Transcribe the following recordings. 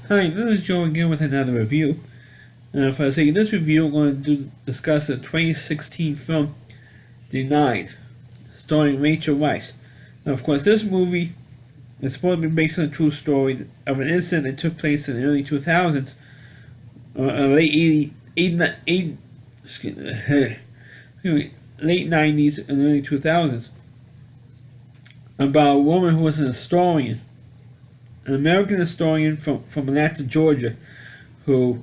Hi, this is Joe again with another review. For the sake of this review, I'm going to discuss the 2016 film Denied, starring Rachel Weisz. Now, of course, this movie is supposed to be based on a true story of an incident that took place in the early 2000s, late 80, late 90s and early 2000s, about a woman who was an historian, an American historian from Atlanta, Georgia, who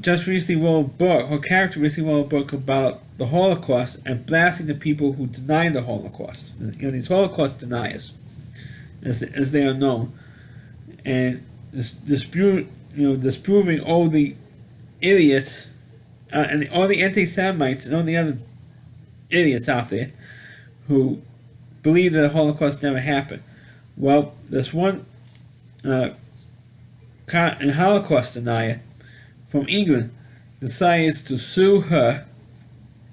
just recently wrote a book, her character recently wrote a book about the Holocaust and blasting the people who deny the Holocaust. These Holocaust deniers, as they are known, and disproving all the idiots and all the anti-Semites and all the other idiots out there who believe that the Holocaust never happened. Well, this one Holocaust denier from England decides to sue her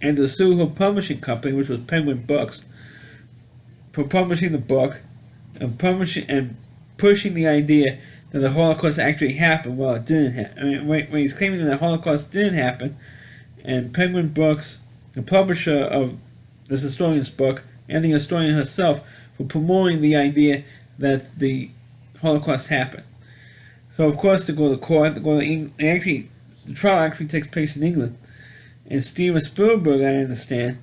and to sue her publishing company, which was Penguin Books, for publishing the book and pushing the idea that the Holocaust actually happened. Well, it didn't happen. I mean, when he's claiming that the Holocaust didn't happen, and Penguin Books, the publisher of this historian's book, and the historian herself, for promoting the idea that the Holocaust happened. So of course they go to court. They go to England. The trial actually takes place in England, and Steven Spielberg, I understand,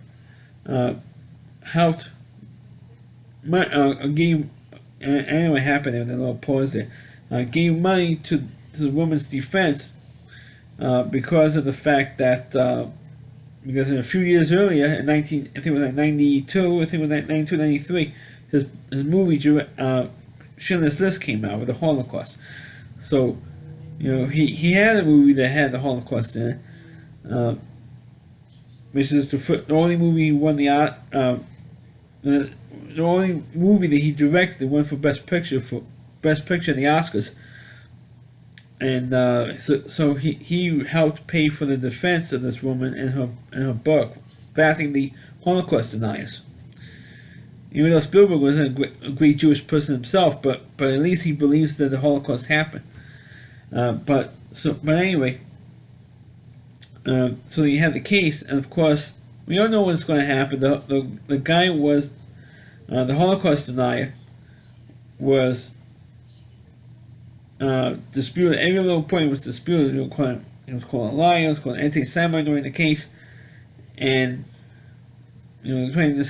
helped. Gave. I don't know what happened there. The little pause there. Gave money to the woman's defense because of the fact that because a few years earlier, in I think it was like 92, I think it was like 92, 93, his movie Schindler's List came out with the Holocaust. So, he had a movie that had the Holocaust in it, which is the only movie he won the only movie that he directed that won for Best Picture in the Oscars. And so he helped pay for the defense of this woman in her book, backing the Holocaust deniers. Even though Spielberg wasn't a great Jewish person himself, but at least he believes that the Holocaust happened. But anyway, so you have the case, and of course we don't know what's going to happen. The guy was the Holocaust denier was disputed. Every little point was disputed. It was called a liar. It was called anti-Semite during the case, and trying to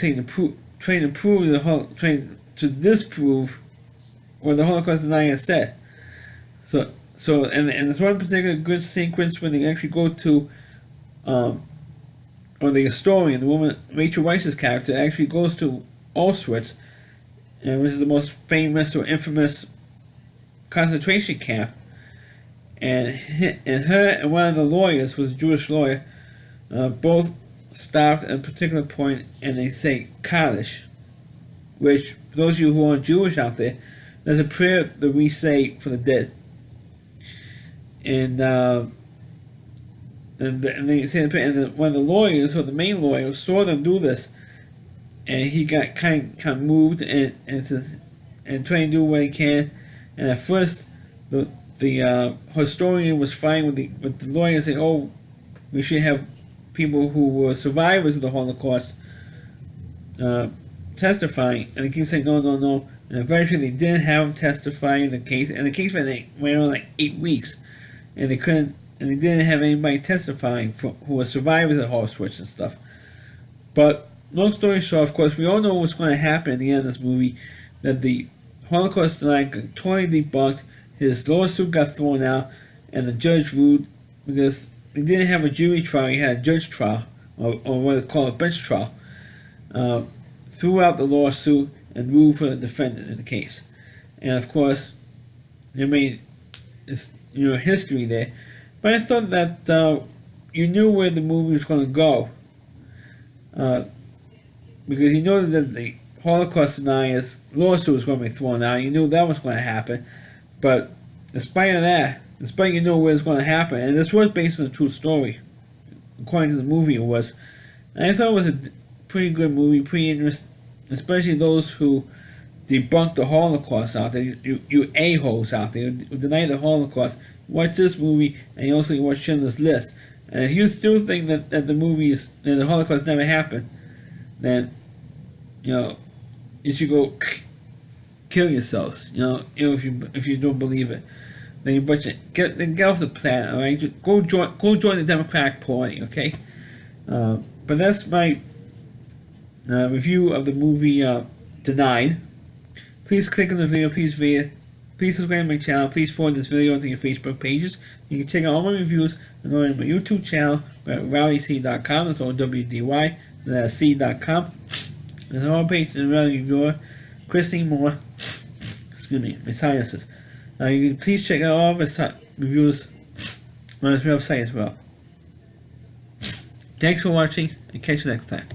disprove what the Holocaust denier said. So and there's one particular good sequence when they actually go to, or the historian, the woman Rachel Weisz's character, actually goes to Auschwitz, which is the most famous or infamous concentration camp, and her and one of the lawyers, was a Jewish lawyer, both stopped at a particular point and they say Kaddish, which, for those of you who aren't Jewish out there, there's a prayer that we say for the dead. And they say the prayer, and one of the lawyers, or the main lawyer, saw them do this, and he got kind of moved and trying to do what he can. And at first, the historian was fine with the lawyer saying, "Oh, we should have people who were survivors of the Holocaust testifying." And he keeps saying, "No, no, no." And eventually, they didn't have him testify in the case, and the case went on like 8 weeks, and they couldn't, and they didn't have anybody testifying who were survivors of Auschwitz and stuff. But long story short, of course, we all know what's going to happen at the end of this movie. That the Holocaust denier got totally debunked. His lawsuit got thrown out, and the judge ruled, because he didn't have a jury trial, he had a judge trial, or what they call a bench trial, threw out the lawsuit and ruled for the defendant in the case. And of course, they made history there. But I thought that you knew where the movie was going to go, because you know that the Holocaust denier's lawsuit was going to be thrown out. You knew that was going to happen, but despite where it's going to happen, and this was based on a true story, according to the movie it was. And I thought it was a pretty good movie, pretty interesting, especially those who debunk the Holocaust out there. You a-holes out there who deny the Holocaust. Watch this movie, and you also watch Schindler's List. And if you still think that the Holocaust never happened, then you should go kill yourselves. If you don't believe it, then get off the planet. All right, go join the Democratic Party. Okay, but that's my review of the movie Denied. Please click on the video. Please subscribe to my channel. Please forward this video to your Facebook pages. You can check out all my reviews on my YouTube channel at RowdyC.com. That's OWDY. That's C.com. And all pages in Rowdy Reviewer, Christine Moore. Excuse me, my sinuses. You can please check out all of his reviews on his website as well. Thanks for watching, and catch you next time.